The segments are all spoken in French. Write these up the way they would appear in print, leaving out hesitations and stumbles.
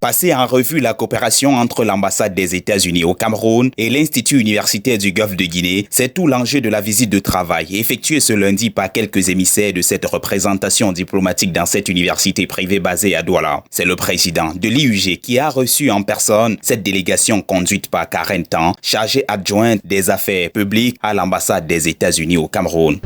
Passer en revue la coopération entre l'ambassade des États-Unis au Cameroun et l'Institut universitaire du Golfe de Guinée, c'est tout l'enjeu de la visite de travail effectuée ce lundi par quelques émissaires de cette représentation diplomatique dans cette université privée basée à Douala. C'est le président de l'IUG qui a reçu en personne cette délégation conduite par Karen Tan, chargée adjointe des affaires publiques à l'ambassade des États-Unis au Cameroun.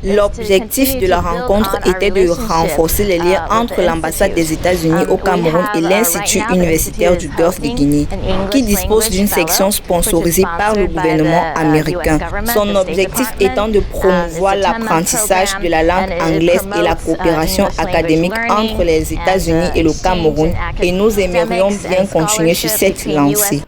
L'objectif de la rencontre était de renforcer les liens entre l'ambassade des États-Unis au Cameroun et l'Institut universitaire du Golfe de Guinée, qui dispose d'une section sponsorisée par le gouvernement américain. Son objectif étant de promouvoir l'apprentissage de la langue anglaise et la coopération académique entre les États-Unis et le Cameroun, et nous aimerions bien continuer sur cette lancée.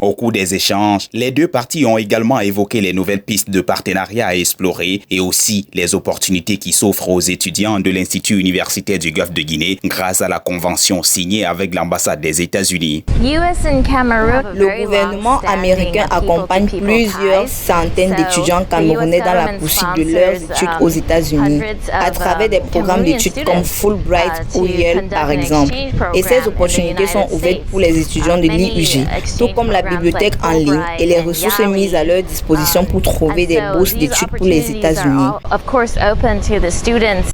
Au cours des échanges, les deux parties ont également évoqué les nouvelles pistes de partenariat à explorer et aussi les opportunités qui s'offrent aux étudiants de l'Institut universitaire du Golfe de Guinée grâce à la convention signée avec l'ambassade des États-Unis. Le gouvernement américain accompagne plusieurs centaines d'étudiants camerounais dans la poursuite de leurs études aux États-Unis à travers des programmes d'études comme Fulbright ou Yale par exemple. Et ces opportunités sont ouvertes pour les étudiants de l'IUG, tout comme la bibliothèque en ligne et les ressources mises à leur disposition pour trouver des bourses d'études pour les États-Unis.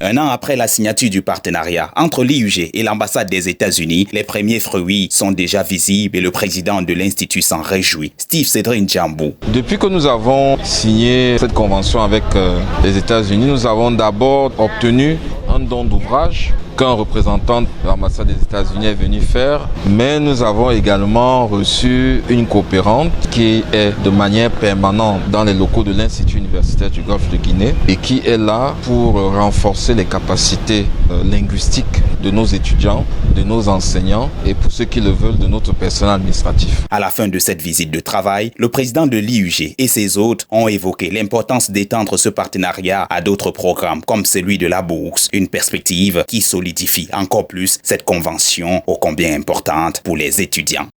Un an après la signature du partenariat entre l'IUG et l'ambassade des États-Unis, les premiers fruits sont déjà visibles et le président de l'Institut s'en réjouit. Steve Cédrin Djambou. Depuis que nous avons signé cette convention avec les États-Unis, nous avons d'abord obtenu un don d'ouvrage qu'un représentant de l'ambassade des États-Unis est venu faire, mais nous avons également reçu une coopérante qui est de manière permanente dans les locaux de l'Institut universitaire du Golfe de Guinée et qui est là pour renforcer les capacités linguistiques de nos étudiants, de nos enseignants et pour ceux qui le veulent, de notre personnel administratif. À la fin de cette visite de travail, le président de l'IUG et ses hôtes ont évoqué l'importance d'étendre ce partenariat à d'autres programmes comme celui de la bourse, une perspective qui solidifie encore plus cette convention ô combien importante pour les étudiants.